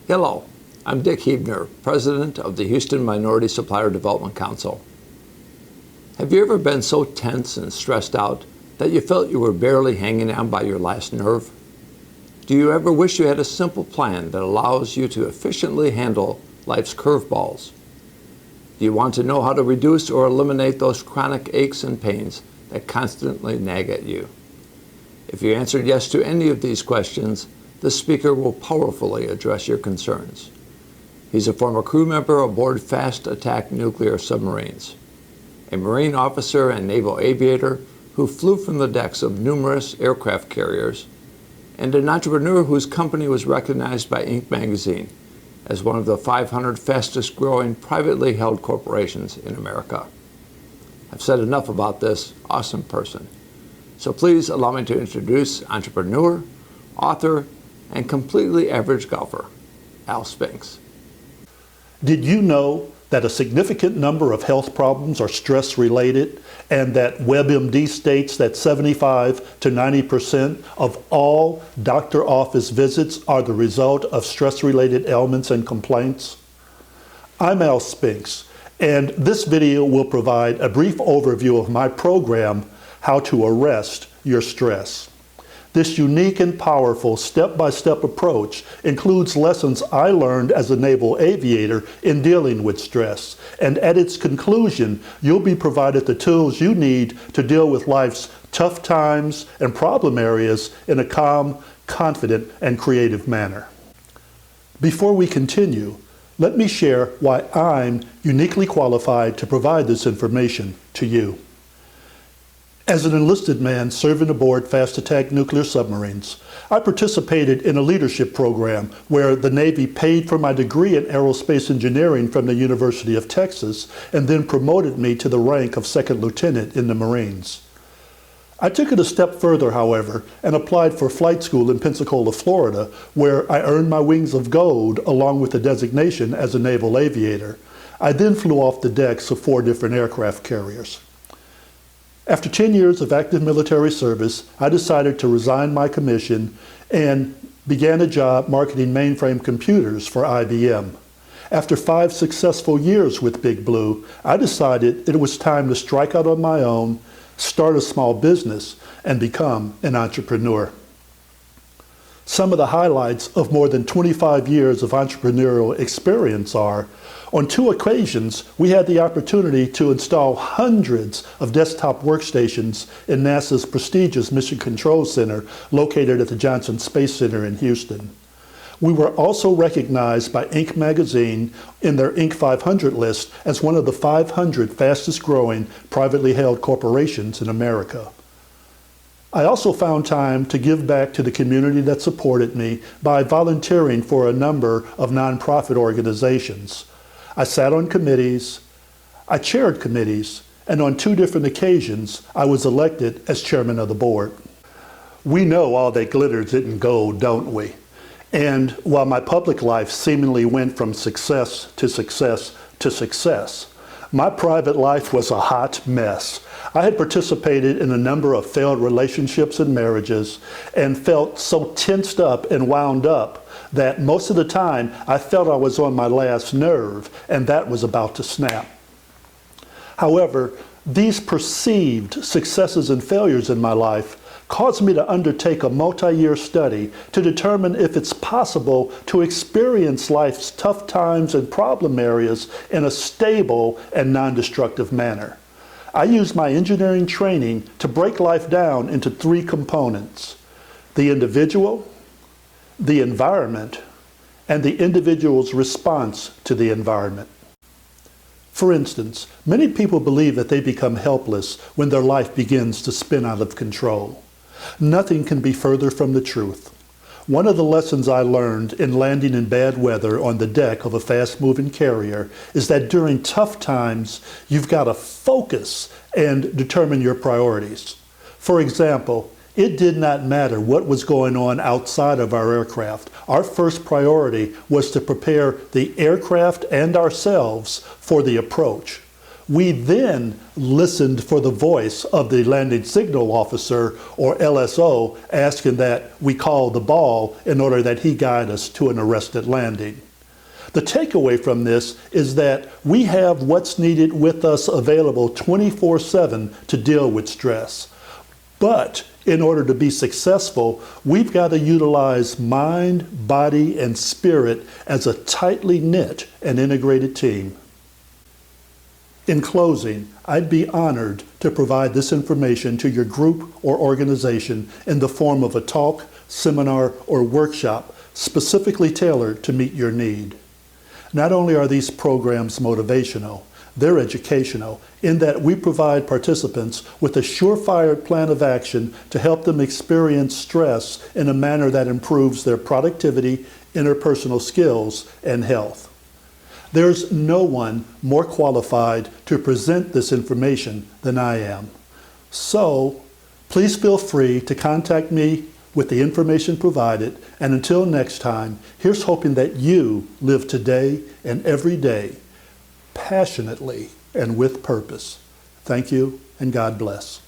Hello, I'm Dick Huebner, President of the Houston Minority Supplier Development Council. Have you ever been so tense and stressed out that you felt you were barely hanging on by your last nerve? Do you ever wish you had a simple plan that allows you to efficiently handle life's curveballs? Do you want to know how to reduce or eliminate those chronic aches and pains that constantly nag at you? If you answered yes to any of these questions, this speaker will powerfully address your concerns. He's a former crew member aboard fast attack nuclear submarines, a Marine officer and Naval aviator who flew from the decks of numerous aircraft carriers, and an entrepreneur whose company was recognized by Inc. magazine as one of the 500 fastest growing privately held corporations in America. I've said enough about this awesome person. So please allow me to introduce entrepreneur, author, and completely average golfer, Al Spinks. Did you know that a significant number of health problems are stress-related, and that WebMD states that 75 to 90% of all doctor office visits are the result of stress-related ailments and complaints? I'm Al Spinks, and this video will provide a brief overview of my program, How to Arrest Your Stress. This unique and powerful step-by-step approach includes lessons I learned as a naval aviator in dealing with stress. And at its conclusion, you'll be provided the tools you need to deal with life's tough times and problem areas in a calm, confident, and creative manner. Before we continue, let me share why I'm uniquely qualified to provide this information to you. As an enlisted man serving aboard fast attack nuclear submarines, I participated in a leadership program where the Navy paid for my degree in aerospace engineering from the University of Texas and then promoted me to the rank of second lieutenant in the Marines. I took it a step further, however, and applied for flight school in Pensacola, Florida, where I earned my wings of gold along with the designation as a naval aviator. I then flew off the decks of 4 different aircraft carriers. After 10 years of active military service, I decided to resign my commission and began a job marketing mainframe computers for IBM. After 5 successful years with Big Blue, I decided it was time to strike out on my own, start a small business, and become an entrepreneur. Some of the highlights of more than 25 years of entrepreneurial experience are: on 2 occasions, we had the opportunity to install hundreds of desktop workstations in NASA's prestigious Mission Control Center located at the Johnson Space Center in Houston. We were also recognized by Inc. magazine in their Inc. 500 list as one of the 500 fastest growing privately held corporations in America. I also found time to give back to the community that supported me by volunteering for a number of nonprofit organizations. I sat on committees, I chaired committees, and on 2 different occasions, I was elected as chairman of the board. We know all that glitters isn't gold, don't we? And while my public life seemingly went from success to success to success, my private life was a hot mess. I had participated in a number of failed relationships and marriages and felt so tensed up and wound up that most of the time I felt I was on my last nerve and that was about to snap. However, these perceived successes and failures in my life caused me to undertake a multi-year study to determine if it's possible to experience life's tough times and problem areas in a stable and non-destructive manner. I used my engineering training to break life down into 3 components: the individual, the environment, and the individual's response to the environment. For instance, many people believe that they become helpless when their life begins to spin out of control. Nothing can be further from the truth. One of the lessons I learned in landing in bad weather on the deck of a fast-moving carrier is that during tough times, you've got to focus and determine your priorities. For example, it did not matter what was going on outside of our aircraft. Our first priority was to prepare the aircraft and ourselves for the approach. We then listened for the voice of the landing signal officer, or LSO, asking that we call the ball in order that he guide us to an arrested landing. The takeaway from this is that we have what's needed with us available 24/7 to deal with stress. But in order to be successful, we've got to utilize mind, body, and spirit as a tightly knit and integrated team. In closing, I'd be honored to provide this information to your group or organization in the form of a talk, seminar, or workshop specifically tailored to meet your need. Not only are these programs motivational, they're educational in that we provide participants with a surefire plan of action to help them experience stress in a manner that improves their productivity, interpersonal skills, and health. There's no one more qualified to present this information than I am. So, please feel free to contact me with the information provided, and until next time, here's hoping that you live today and every day passionately and with purpose. Thank you, and God bless.